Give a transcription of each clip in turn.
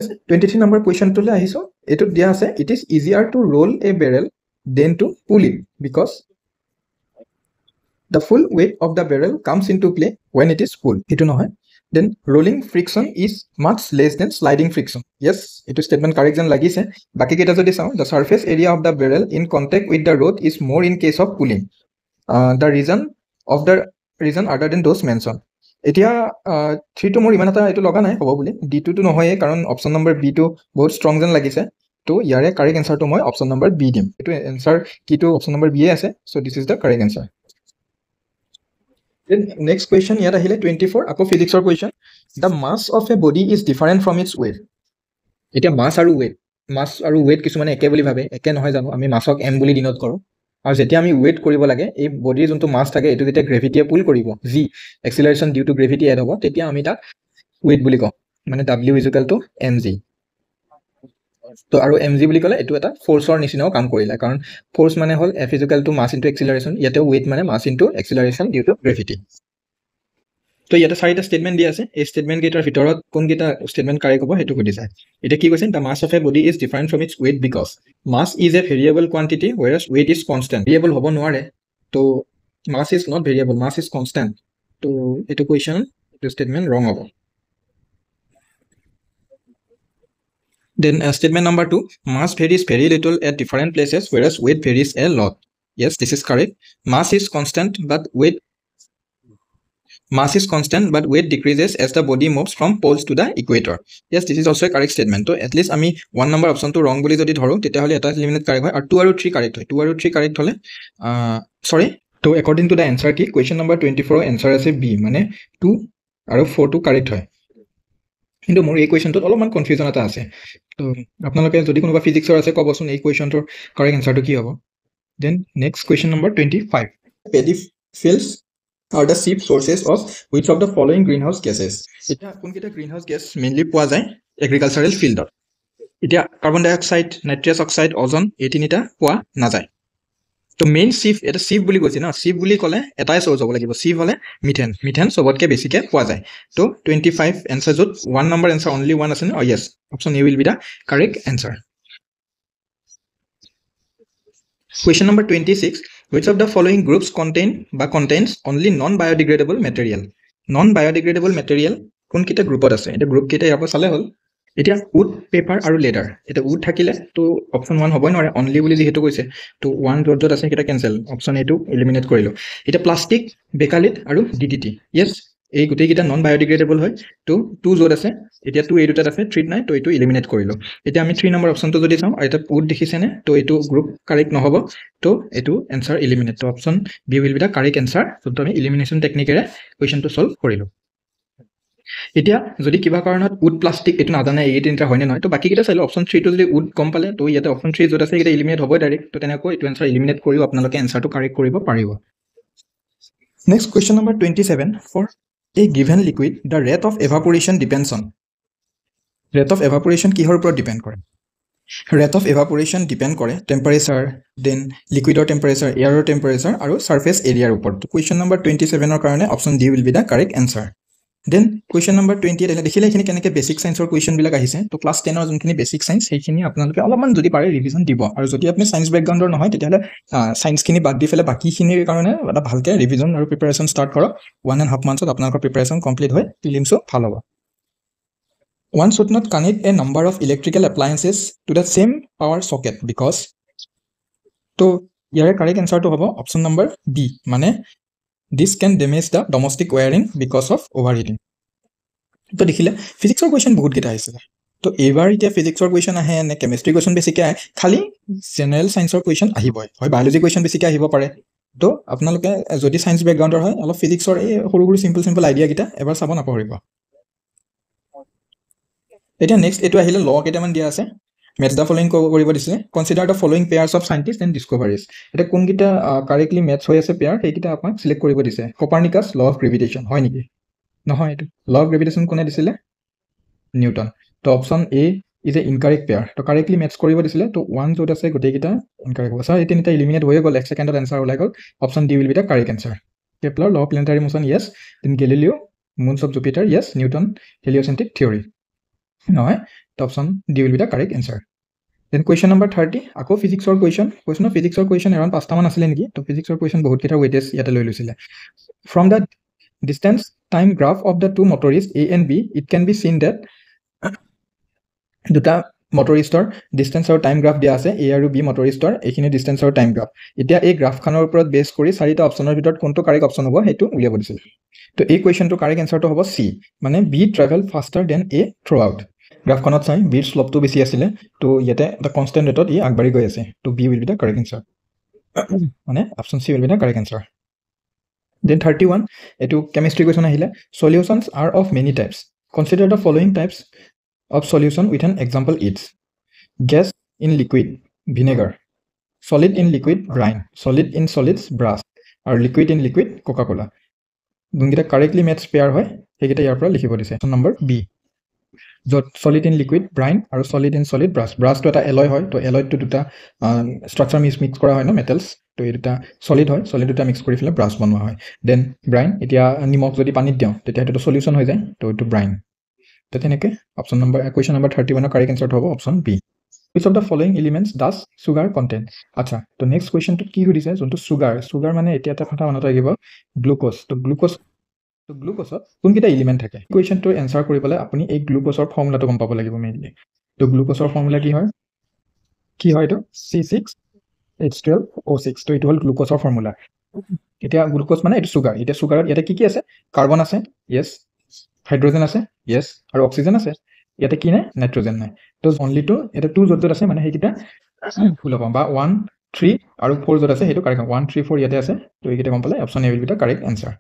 23 number question to le ahiso etu dia ase it is easier to roll a barrel than to pull it because the full weight of the barrel comes into play when it is pulled etu nohoy then rolling friction is much less than sliding friction yes etu statement correct jan lagise baki keta jodi saw the surface area of the barrel in contact with the rod is more in case of pulling the reason other than those mentioned এতিয়া 3 to মোৰ ইমান এটা এটো লগা নাই হ'ব বুলি d2 to নহয়ে কাৰণ অপচন নম্বৰ b টো বহুত ষ্ট্ৰং যেন লাগিছে তো ইয়াৰে কাৰেক্ট আনসাৰটো মই অপচন নম্বৰ b দিম এটো আনসাৰ কিটো অপচন নম্বৰ b এ আছে so this is the correct answer then next question ইয়াত আহিলে 24 আকৌ ফিজিক্সৰ question the mass of a body is different from its weight এতিয়া mass আৰু weight কিছুমানে একে বুলি ভাবে একে নহয় জানো আমি মাছক m বুলি ডিনোট কৰো আৰু যেতিয়া আমি ওয়েট কৰিব লাগে এই বডিৰ যোনটো মাস থাকে এটো যেতিয়া গ্ৰেভিটিয়ে পুল কৰিব g acceleration due to gravity add হ'ব তেতিয়া আমি তাক ওয়েট বুলি কওঁ মানে w mg তো আৰু mg বুলি ক'লে এটো এটা ফোৰ্সৰ নিচিনাও কাম কৰিলা কাৰণ ফোৰ্স মানে হল f মাস ইনটু এক্সিলাৰেশন ইয়াতে ওয়েট মানে mass into acceleration due to gravity তো ইয়াতে চাৰিটা স্টেটমেন্ট দিয়া আছে এই স্টেটমেন্ট কেইটাৰ ভিতৰত কোন কেইটা স্টেটমেন্ট কাৰেক্ট হ'ব হেতু সুধিছে এটা কি কৈছে the mass of a body is different from its weight because mass is a variable quantity whereas weight is constant variable হ'ব নোৱাৰে তো mass is not variable mass is constant তো এটো কোৱেশ্চন এটো স্টেটমেন্ট ৰং হ'ব then statement number 2 mass varies very little at different places whereas weight varies a lot yes this is correct mass is constant but weight decreases as the body moves from poles to the equator yes this is also a correct statement so at least ami 1 number option to wrong boli jodi dhoro tete hole eta eliminate correct hoy aru 2 aru 3 correct hoy 2 aru 3 correct hole sorry so according to the answer ki question number 24 answer ase b mane 2 aru 4 to correct hoy কিন্তু মোৰ এই কোৱেশ্চনটোত অলপমান confusion এটা আছে তো আপোনালোকে যদি কোনোবা ফিজিক্সৰ আছে কবচোন এই কোৱেশ্চনটোৰ কাৰেক্ট আনসাৰটো কি হ'ব then next question number 25 paddy fields are the chief sources of which of the following greenhouse gases এটা কোনকেইটা গ্ৰীনহাউস গেছ মেইনলি পোৱা যায় এগ্ৰিকালচাৰেল ফিল্ডত এতিয়া কাৰ্বন ডাই অক্সাইড নাইট্ৰাছ অক্সাইড ওজন এই তিনিটা পোৱা নাযায় তো মেইন চিফ এটা চিফ বুলি কৈছে না চিফ বুলি ক'লে এটাই সোর্স হ'ব লাগিব চিফ হলে মিথেন সবতকে বেছিকে পোৱা যায় তো 25 আনসার যত 1 নাম্বার আনসার অনলি 1 আছে অ yes option A will be the correct answer question number 26 which of the following groups contains only non biodegradable material কোন কিটা গ্রুপত আছে এটা গ্রুপ কিটা ইয়াৰ চালে হল এতিয়া উড পেপাৰ আৰু লেডাৰ এটা উড থাকিলে তো অপশন 1 হ'বই নোৱাৰে অনলি বুলি যেহেতু কৈছে তো 1 যত আছে কিটা ক্যান্সেল অপশন এ টো এলিমিনেট কৰিলো এটা প্লাষ্টিক বেকালিট আৰু ডিডিটি yes এই গুটেই কিটা নন বায়োডিগ্ৰেডেবল হয় তো 2 যত আছে এতিয়া 2 এই দুটাত আছে 3 নাই তো এটো এলিমিনেট কৰিলো এতিয়া আমি 3 নম্বৰ অপশনটো যদি চাও এটা উড দেখিছেনে তো এটো গ্ৰুপ কাৰেক্ট নহব তো এটো আনসাৰ এলিমিনেট তো option B will be the correct answer তো আমি এলিমিনেশন টেকনিকেৰে কোৱেশ্চনটো সলভ কৰিলো এতিয়া যদি কিবা কাৰণত উড প্লাষ্টিক এটো নাজানে এই তিনটা হয়নে নহয় তো বাকি কিটা চাইলো অপশন 3 টো যদি উড কম পালে তো ইয়াতে অপশন 3 যত আছে এটা এলিমিনেট হ'ব ডাইৰেক্ট তো তেনেকৈ এটো আনসাৰ এলিমিনেট কৰিও আপোনালোকে আনসাৰটো কাৰেক্ট কৰিব পাৰিব next question number 27 for a given liquid the rate of evaporation depends on কিহৰ ওপৰত ডিপেন্ড কৰে rate of evaporation depend কৰে temperature then liquidৰ temperature airৰ temperature আৰু surface areaৰ ওপৰত তো কোৱেশ্চন নম্বৰ 27 ৰ কাৰণে option D will be the correct answer then question number 28 দেখিলে এখিনি কেনেকে বেসিক সায়েন্সৰ কোৱেশ্চন বিলাক আহিছে তো ক্লাস 10 ৰ যোনখিনি বেসিক সায়েন্স সেইখিনি আপোনালোকে অলপমান যদি পাৰে ৰিভিজন দিব আৰু যদি আপুনি সায়েন্স ব্যাকগ্ৰাউণ্ডৰ নহয় তেতিয়াহলে সায়েন্সখিনি বাদ দি ফেলে বাকিখিনিৰ কাৰণে এটা ভালকে ৰিভিজন আৰু প্ৰিপাৰেচন ষ্টাৰ্ট কৰক 1.5 মান্থত আপোনালোকৰ প্ৰিপাৰেচন কমপ্লিট হয় প্ৰিলিমছো ভাল হ'ব one should not connect a number of electrical appliances to the same power socket because তো ইয়াৰে কাৰেক্ট আনসাৰটো হ'ব অপশন নম্বৰ বি মানে this can damage the domestic wiring because of overheating তো দেখিলে ফিজিক্সৰ কোৱেশ্চন বহুত কেটা আহিছে তো এবাৰ এতিয়া ফিজিক্সৰ কোৱেশ্চন আহে নে কেমিষ্ট্ৰি কোৱেশ্চন বেছিকে আহে খালি জেনাৰেল সায়েন্সৰ কোৱেশ্চন আহিবই হয় বায়োলজি কোৱেশ্চন বেছিকে আহিব পাৰে তো আপোনালোকে যদি সায়েন্স ব্যাকগ্ৰাউণ্ডৰ হয় অলপ ফিজিক্সৰ এই সৰু সৰু সিম্পল আইডিয়া কিটা এবাৰ চাব নাপাহৰিব এতিয়া নেক্সট এটো আহিলে ল কেটামান দিয়া আছে match the following কৰিব দিছে consider the following pairs of scientists and discoveries এটা কোন কিটা কারেক্টলি ম্যাচ হৈ আছে পেয়াৰ সেইকিটা আপোনাক সিলেক্ট কৰিব দিছে কোপাৰ্নিকাছ ল অফ গ্ৰেভিটেশন হয় নেকি নহয় এটো ল অফ গ্ৰেভিটেশন কোনে দিছিলে নিউটন তো option A is a incorrect pair তো কারেক্টলি ম্যাচ কৰিব দিছিলে তো 1 যত আছে গোটেই কিটা ইনকারেক্ট হ'ব সো এই তিনিটা এলিমিনেট হৈ গ'ল 1 সেকেন্ডত আনসাৰ ওলাই গ'ল option D will be the correct answer Kepler law of planetary motion yes then Galileo moons of Jupiter yes Newton heliocentric theory নহয় তো option D will be the correct answer then question number 30 আকৌ ফিজিক্সৰ question ফিজিক্সৰ question around 5টামান আছিলে নেকি তো ফিজিক্সৰ question বহুতকেইটা ৱেইটেজ ইয়াতে লৈ লৈছিলে from the distance time graph of the two motorist A and B it can be seen that দুটা মটৰিষ্টৰ ডিষ্টেঞ্চ আৰু টাইম গ্ৰাফ দিয়া আছে এ আৰু বি মটৰিষ্টৰ এইখিনি ডিষ্টেঞ্চ আৰু টাইম গ্ৰাফ এতিয়া এই গ্ৰাফখনৰ ওপৰত বেছ কৰি চাৰিটা অপশ্যনৰ ভিতৰত কোনটো কাৰেক্ট অপশ্যন হ'ব সেইটো উলিয়াব দিছিল তো এই কুৱেশ্যনটো কাৰেক্ট এনচাৰটো হ'ব চি মানে বি ট্ৰেভেল ফাষ্টাৰ দেন এ থ্ৰু আউট গ্ৰাফখনত চাই বিৰ শ্লপটো বেছি আছিলে তো ইয়াতে এটা কনষ্টেণ্ট ৰেটত ই আগবাঢ়ি গৈ আছে তো B will be the correct answer মানে option C will be the correct answer then 31 এইটো কেমিষ্ট্ৰি কুৱেশ্যন আহিলে solutions are of many types consider the following types of solution with an example is gas in liquid vinegar, solid in liquid brine, solid in solids brass, or liquid in liquid Coca-Cola. যোনকেইটা correctly maths pair হয় সেইকেইটা ইয়াৰ পৰা লিখিব দিছে number B য'ত solid in liquid ব্ৰাইন আৰু solid in solid brush ব্ৰাছটো এটা alloy হয় তো এলয়টো দুটা ষ্ট্ৰাকচাৰ মিক্স কৰা হয় ন মেটেলছ তো এই দুটা সলিড হয় সলিড দুটা মিক্স কৰি পেলাই ব্ৰাছ বনোৱা হয় দেন ব্ৰাইন এতিয়া নিমখ যদি পানীত দিওঁ তেতিয়া সেইটোতো সলিউশ্যন হৈ যায় তো এইটো ব্ৰাইন তো তেনেকৈ option number question number 31 correct এনচাৰটো হ'ব option B which of the following elements does sugar contain আচ্ছা তো নেক্সট কুৱেশ্যনটো কি সুধিছে যোনটো চুগাৰ মানে এতিয়া এটা কথা মনত ৰাখিব গ্লুক'জ তো গ্লুক'জত কোনকেইটা এলিমেণ্ট থাকে কুৱেশ্যনটোৰ এনচাৰ কৰিবলৈ আপুনি এই গ্লুক'জৰ ফৰ্মুলাটো গম পাব লাগিব মেইনলি তো গ্লুক'জৰ ফৰ্মুলা কি হয় এইটো C6H12O6 তো এইটো হ'ল গ্লুক'জৰ ফৰ্মুলা এতিয়া গ্লুক'জ মানে এইটো চুগাৰ এতিয়া চুগাৰত ইয়াতে কি আছে কাৰ্বন আছে য়েছ হাইড্ৰজেন আছে য়েছ আৰু অক্সিজেন আছে ইয়াতে কি নাই নাইট্ৰজেন নাই তো অনলি টু ইয়াতে 2 য'ত আছে মানে সেইকেইটা ভুল হ'ব বা 1 3 আৰু 4 য'ত আছে সেইটো কাৰেক্ট 1 3 4 ইয়াতে আছে তো এইকেইটা গম পালে option A will be the correct answer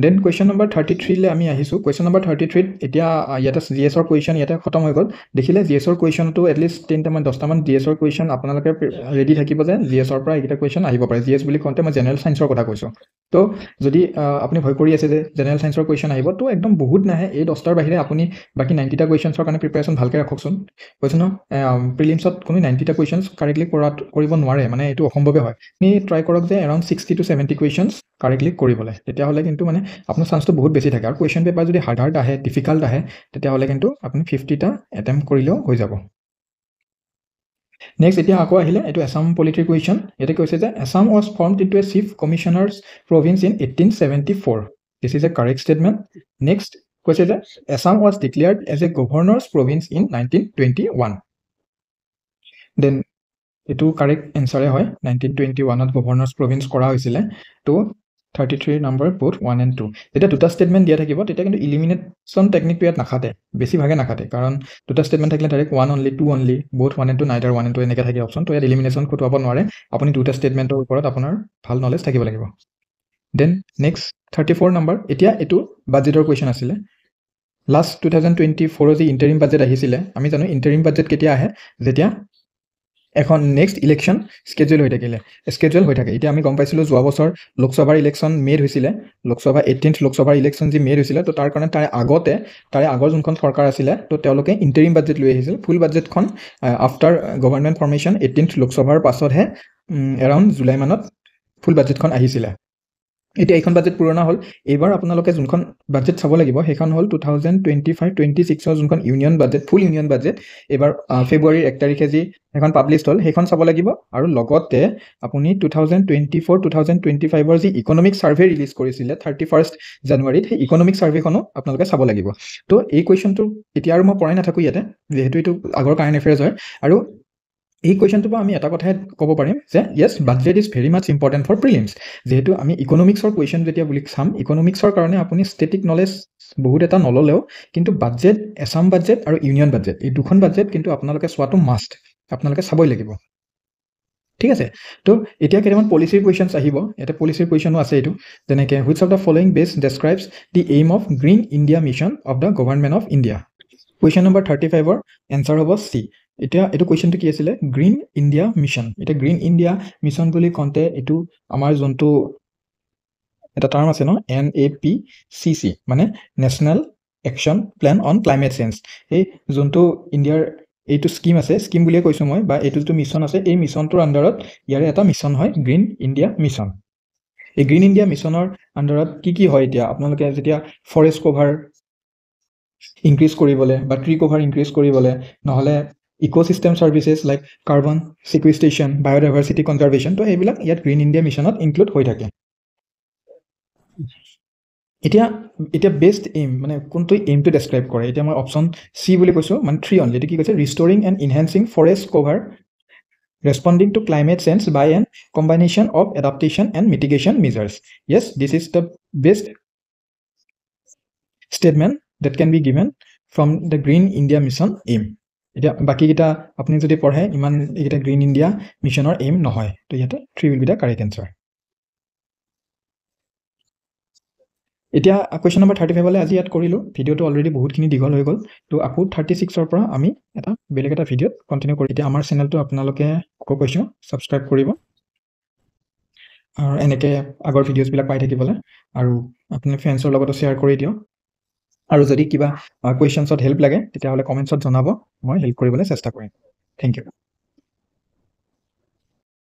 then question number 33 আমি আহিছোঁ কুৱেশ্যন নম্বৰ 33 এতিয়া ইয়াতে জি এছৰ কুৱেশ্যন ইয়াতে খতম হৈ গ'ল দেখিলে জি এছৰ কুৱেশ্যনটো এটলিষ্ট 10টামান 10টামান জি এছৰ কুৱেশ্যন আপোনালোকে ৰেডি থাকিব যে জি এছৰ পৰা এইকেইটা কুৱেশ্যন আহিব পাৰে জি এছ বুলি কওঁতে মই জেনেৰেল ছায়েন্সৰ কথা কৈছোঁ তো যদি আপুনি ভয় কৰি আছে যে জেনেৰেল ছায়েন্সৰ কুৱেশ্যন আহিব তো একদম বহুত নাহে এই 10টাৰ বাহিৰে আপুনি বাকী 90টা কুৱেশ্যনছৰ কাৰণে প্ৰিপেৰেশ্যন ভালকৈ ৰাখকচোন কৈছোঁ ন প্ৰিলিমছত কোনো 90টা কুৱেশ্যনছ কাৰেক্টলি কৰিব নোৱাৰে মানে এইটো অসম্ভৱে হয় আপুনি ট্ৰাই কৰক যে এৰাউণ্ড 60 to 70 কুৱেশ্যনছ কাৰেক্টলি কৰিবলৈ তেতিয়াহ'লে কিন্তু মানে আপোনাৰ চান্সটো বহুত বেছি থাকে আৰু কুৱেশ্যন পেপাৰ যদি হাৰ্ড আহে ডিফিকাল্ট আহে তেতিয়াহ'লে কিন্তু আপুনি 50টা এটেম্প কৰিলেও হৈ যাব নেক্সট এতিয়া আকৌ আহিলে এইটো আছাম পলিটিৰ কুৱেশ্যন ইয়াতে কৈছে যে Assam was formed into a chief commissioner's province in 1874 this is a correct statement next কৈছে যে Assam was declared as a governor's province in 1921 then এইটো কাৰেক্ট এনচাৰে হয় 1921ত গভৰ্ণৰ্ছ প্ৰভিন্স কৰা হৈছিলে তো 33 নম্বৰ both 1 and 2 যেতিয়া দুটা ষ্টেটমেণ্ট দিয়া থাকিব তেতিয়া কিন্তু ইলিমিনেশ্যন টেকনিকটো ইয়াত নাখাতে বেছিভাগে নাখাতে কাৰণ দুটা ষ্টেটমেণ্ট থাকিলে direct 1 only 2 only both 1 and 2 neither 1 and 2 এনেকৈ থাকে অপশ্যন তো ইয়াত ইলিমিনেশ্যন খটুৱাব নোৱাৰে আপুনি দুটা ষ্টেটমেণ্টৰ ওপৰত আপোনাৰ ভাল নলেজ থাকিব লাগিব দেন নেক্সট 34 নম্বৰ এতিয়া এইটো বাজেটৰ কুৱেশ্যন আছিলে লাষ্ট 2024 যি ইণ্টাৰিম বাজেট আহিছিলে আমি জানো ইণ্টাৰিম বাজেট কেতিয়া আহে যেতিয়া এখন নেক্সট ইলেকশ্যন স্কেডুল হৈ থাকে এতিয়া আমি গম পাইছিলোঁ যোৱা বছৰ লোকসভাৰ ইলেকশ্যন মে'ত হৈছিলে লোকসভা 18th লোকসভাৰ ইলেকশ্যন যি মে'ত হৈছিলে তো তাৰ কাৰণে তাৰে আগৰ যোনখন চৰকাৰ আছিলে তো তেওঁলোকে ইণ্টাৰিম বাজেট লৈ আহিছিল ফুল বাজেটখন আফটাৰ গভৰ্ণমেণ্ট ফৰ্মেশ্যন 18th লোকসভাৰ পাছতহে এৰাউণ্ড জুলাই মানত ফুল বাজেটখন আহিছিলে এতিয়া এইখন বাজেট পুৰণা হ'ল এইবাৰ আপোনালোকে যোনখন বাজেট চাব লাগিব সেইখন হ'ল 2025-26ৰ যোনখন ইউনিয়ন বাজেট ফুল ইউনিয়ন বাজেট এইবাৰ ফেব্ৰুৱাৰীৰ 1 তাৰিখে যি এখন পাব্লিছ হ'ল সেইখন চাব লাগিব আৰু লগতে আপুনি 2024-2025ৰ যি ইকনমিক ছাৰ্ভে ৰিলিজ কৰিছিলে 31st জানুৱাৰীত সেই ইকনমিক ছাৰ্ভেখনো আপোনালোকে চাব লাগিব তো এই কুৱেশ্যনটো এতিয়া আৰু মই পঢ়াই নাথাকোঁ ইয়াতে যিহেতু এইটো আগৰ কাৰেণ্ট এফেয়াৰ্ছ হয় আৰু এই কুৱেশ্যনটোৰ পৰা আমি এটা কথাই ক'ব পাৰিম যে yes budget is very much important for prelims যিহেতু আমি ইকনমিক্সৰ কুৱেশ্যন যেতিয়া বুলি চাম ইকনমিক্সৰ কাৰণে আপুনি ষ্টেটিক নলেজ বহুত এটা নল'লেও কিন্তু বাজেট আছাম বাজেট আৰু ইউনিয়ন বাজেট এই দুখন বাজেট কিন্তু আপোনালোকে চোৱাটো মাষ্ট আপোনালোকে চাবই লাগিব ঠিক আছে তো এতিয়া কেইটামান পলিচিৰ কুৱেশ্যনছ আহিব ইয়াতে পলিচিৰ কুৱেশ্যনো আছে এইটো যেনেকৈ which of the following best describes the aim of green India mission of the government of India question number 35ৰ এনচাৰ হ'ব চি এতিয়া এইটো কুৱেশ্যনটো কি আছিলে গ্ৰীণ ইণ্ডিয়া মিছন এতিয়া গ্ৰীণ ইণ্ডিয়া মিছন বুলি কওঁতে এইটো আমাৰ যোনটো এটা টাৰ্ম আছে ন NAPCC মানে national action plan on climate change এই যোনটো ইণ্ডিয়াৰ এইটো স্কিম আছে স্কিম বুলিয়ে কৈছোঁ মই বা এইটো যিটো মিছন আছে এই মিছনটোৰ আণ্ডাৰত ইয়াৰে এটা মিছন হয় গ্ৰীণ ইণ্ডিয়া মিছন এই গ্ৰীণ ইণ্ডিয়া মিছনৰ আণ্ডাৰত কি হয় এতিয়া আপোনালোকে যেতিয়া ফৰেষ্ট কভাৰ ইনক্ৰিজ কৰিবলৈ বা ট্ৰি কভাৰ ইনক্ৰিজ কৰিবলৈ, নহ'লে ecosystem services like carbon sequestration, biodiversity conservation, তো এইবিলাক ইয়াত গ্ৰীণ ইণ্ডিয়া মিছনত ইনক্লুড হৈ থাকে। এতিয়া বেষ্ট এইম মানে কোনটো এইমটো ডেছক্ৰাইব কৰে, এতিয়া মই অপশ্যন চি বুলি কৈছোঁ, মানে 3 অনলি। এইটো কি কৈছে? Restoring and enhancing forest cover responding to climate change by an combination of adaptation and mitigation measures. Yes, this is the best statement that can be given from the Green India Mission aim. এতিয়া বাকীকেইটা আপুনি যদি পঢ়ে ইমান এইকেইটা green India মিছনৰ aim নহয়, তো ইয়াতে 3 will be the correct answer. এতিয়া কুৱেশ্যন নম্বৰ 35 আজি ইয়াত কৰিলোঁ। ভিডিঅ'টো অলৰেডি বহুতখিনি দীঘল হৈ গ'ল, তো আকৌ 36ৰ পৰা আমি এটা বেলেগ এটা ভিডিঅ'ত কণ্টিনিউ কৰি। এতিয়া আমাৰ চেনেলটো আপোনালোকে আকৌ কৈছোঁ ছাবস্ক্ৰাইব কৰিব, আৰু এনেকৈ আগৰ ভিডিঅ'ছবিলাক পাই থাকিবলৈ, আৰু আপুনি ফ্ৰেণ্ডছৰ লগতো শ্বেয়াৰ কৰি দিয়ক। আৰু যদি কিবা কুৱেশ্যনছত হেল্প লাগে তেতিয়াহ'লে কমেণ্টছত জনাব, মই হেল্প কৰিবলৈ চেষ্টা কৰিম। Thank U.